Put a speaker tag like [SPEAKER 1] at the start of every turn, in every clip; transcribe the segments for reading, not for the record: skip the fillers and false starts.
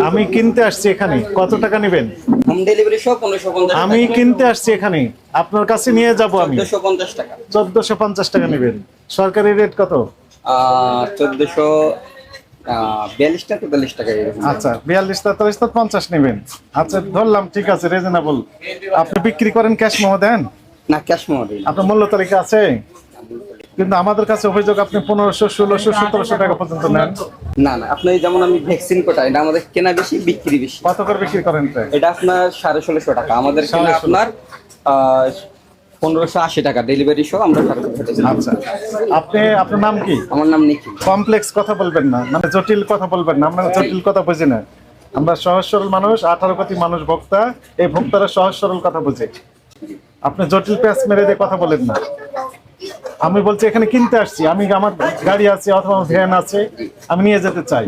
[SPEAKER 1] আমি কিনতে আসছি এখানে, কত টাকা নেবেন?
[SPEAKER 2] হোম ডেলিভারি সহ 1550 টাকা।
[SPEAKER 1] আমি কিনতে আসছি এখানে, আপনার কাছে নিয়ে যাব আমি।
[SPEAKER 2] 1450 টাকা।
[SPEAKER 1] 1450 টাকা নেবেন। সরকারি রেট কত?
[SPEAKER 2] 1442 টাকা 43 টাকা এরকম।
[SPEAKER 1] আচ্ছা, 42 43 তো 50 নেবেন। আচ্ছা ধরলাম, ঠিক আছে, রিজনেবল। আপনি বিক্রি করেন ক্যাশ মেমো দেন?
[SPEAKER 2] না, ক্যাশ মেমো।
[SPEAKER 1] আপনার মূল্য তালিকা আছে? কিন্তু আমাদের কাছে অভিযোগ আপনি 1500 1600 1700 টাকা পর্যন্ত নেন।
[SPEAKER 2] না না, আপনি যেমন আমি ভ্যাকসিন কোটা, এটা আমাদের কেনা বেশি বিক্রি বেশি।
[SPEAKER 1] কত করে বিক্রি করেন এটা?
[SPEAKER 2] এটা আপনার 1650 টাকা, আমাদের কেনা আপনার 1580 টাকা ডেলিভারি সহ আমরা 1650 টাকা।
[SPEAKER 1] আচ্ছা, আপনার নাম কি?
[SPEAKER 2] আমার নাম নিখিল।
[SPEAKER 1] কমপ্লেক্স কথা বলবেন না, মানে জটিল কথা বলবেন না, আমরা জটিল কথা বুঝি না। আমরা সহজ সরল মানুষ, 18 কোটি মানুষ ভোক্তা, এই ভোক্তারা সহজ সরল কথা বুঝে। আপনি জটিল প্যাচ মেরে দিয়ে কথা বলেন না। আমি বলছি এখানে কিনতে আসছি, আমি আমার গাড়ি আছে অথবা ভ্যান আছে, আমি নিয়ে যেতে চাই।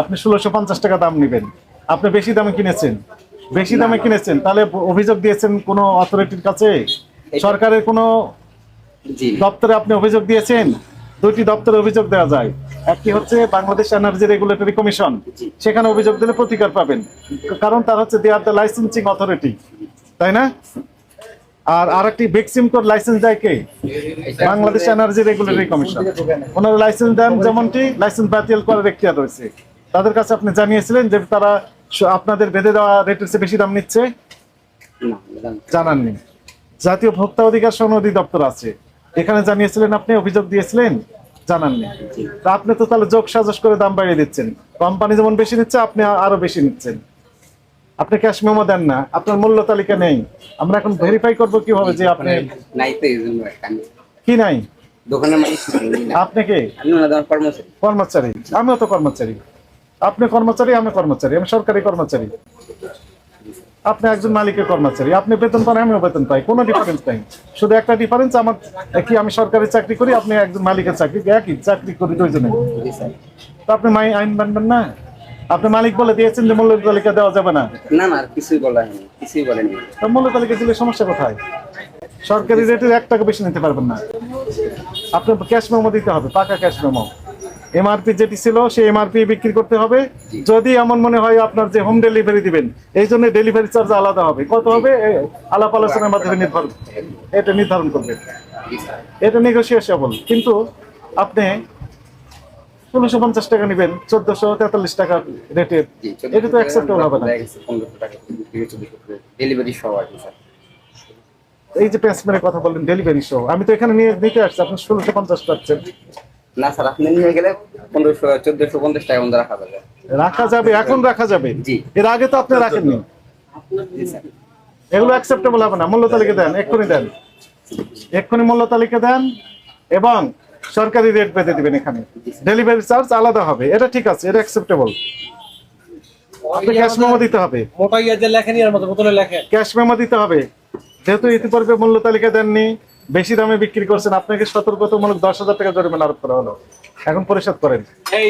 [SPEAKER 1] আপনি 1650 টাকা দাম নেবেন। আপনি বেশি দামে কিনেছেন, বেশি দামে কিনেছেন, তাহলে অভিযোগ দিয়েছেন কোনো অথরিটির কাছে? সরকারের কোনো
[SPEAKER 2] জি
[SPEAKER 1] দপ্তরে আপনি অভিযোগ দিয়েছেন? দুইটি দপ্তরে অভিযোগ দেওয়া যায়। একটি হচ্ছে বাংলাদেশ এনার্জি রেগুলেটরি কমিশন, সেখানে অভিযোগ দিলে প্রতিকার পাবেন, কারণ তার হচ্ছে they are the licensing authority, তাই না? আর আরেকটি ভ্যাকসিন কোড লাইসেন্স দেয় কে? Bangladesh energy regulatory commission. ওনারা লাইসেন্স দেন, যেমনটি লাইসেন্স বাতিল করার এখতিয়ার রয়েছে। তাদের কাছে আপনি জানিয়েছিলেন যে তারা আপনাদের বেঁধে দেওয়া রেটের চেয়ে বেশি দাম নিচ্ছে? জানাননি। জাতীয় ভোক্তা অধিকার সনদ দপ্তর আছে, এখানে জানিয়েছিলেন আপনি, অভিযোগ দিয়েছিলেন? জানাননি। তা আপনি তো তাহলে যোগ সাজস করে দাম বাড়িয়ে দিচ্ছেন। কোম্পানি যেমন বেশি নিচ্ছে, আপনি আরো বেশি নিচ্ছেন। আপনি ক্যাশ মেমো দেন না, আপনার মূল্য তালিকা নেই। আমরা এখন ভেরিফাই করবো কিভাবে যে আপনি
[SPEAKER 2] নাই তো এইজন্য
[SPEAKER 1] কি নাই?
[SPEAKER 2] দোকানের মালিক
[SPEAKER 1] আপনি কে?
[SPEAKER 2] আমি ওনাদের কর্মচারী।
[SPEAKER 1] কর্মচারী? আমিও তো কর্মচারী। আপনি কর্মচারী, আমি কর্মচারী, আমি সরকারি কর্মচারী। আপনি একজন মালিকের কর্মচারী, আপনি বেতন পান, আমিও বেতন পাই, কোনো ডিফারেন্স নাই। শুধু একটা ডিফারেন্স, আমার কি আমি সরকারি চাকরি করি, আপনি একজন মালিকের চাকরি, একই চাকরি করি দুইজনে। তো আপনি আইন মানবেন না? আপনি মালিক বলে দিয়েছেন যে মূল্য তালিকা দেওয়া যাবে না।
[SPEAKER 2] না না, কিছুই বলেনি, কিছুই বলেনি।
[SPEAKER 1] তো মূল্য তালিকা দিলে সমস্যা কোথায়? সরকারি রেটের 1 টাকা বেশি নিতে পারবেন না। আপনার ক্যাশ মেমো দিতে হবে, পাকা ক্যাশ মেমো। এমআরপি যেটি ছিল সেই এমআরপি বিক্রি করতে হবে। যদি এমন মনে হয় আপনার যে হোম ডেলিভারি দিবেন, এই জন্য ডেলিভারি চার্জ আলাদা হবে। কত হবে? আলাপ আলোচনার মাধ্যমে নির্ধারণ করবে। এটা নেগোসিয়েশন। কিন্তু আপনি 1650 টাকা নেবেন 1443 টাকা রেটে, এটা তো অ্যাকসেপ্টেবল হবে না।
[SPEAKER 2] 1500 টাকা ডেলিভারি সহ আর কি স্যার।
[SPEAKER 1] এই যে প্যাঁচ মেরে কথা বললেন ডেলিভারি সহ, আমি তো এখানে নিতে আসছি, আপনি 1650 পাচ্ছেন।
[SPEAKER 2] না স্যার, আপনি নিয়ে গেলে 1500 1450 টাকা মধ্যে রাখা যাবে।
[SPEAKER 1] রাখা যাবে, এখন রাখা যাবে।
[SPEAKER 2] জি।
[SPEAKER 1] এর আগে তো আপনি রাখেননি।
[SPEAKER 2] জি স্যার।
[SPEAKER 1] এগুলো অ্যাকসেপ্টেবল হবে না। মূল্য তালিকা দেন, এক্ষুনি দেন, এক্ষুনি মূল্য তালিকা দেন, এবং সরকারি রেট বেঁধে দিবেন। এখানে ডেলিভারি চার্জ আলাদা হবে, এটা ঠিক আছে, এটা অ্যাকসেপ্টেবল। আপনি ক্যাশ মেমো দিতে হবে,
[SPEAKER 3] মোটাইয়া যে লেখেনি আর মতো বোতলে লেখে।
[SPEAKER 1] ক্যাশ মেমো দিতে হবে। যেহেতু ইতিপূর্বে মূল্য তালিকা দেননি, বেশি দামে বিক্রি করছেন, আপনাকে সতর্কতামূলক 10,000 টাকা জরিমানা আরোপ করা হলো। এখন পরিশোধ করেন।
[SPEAKER 3] এই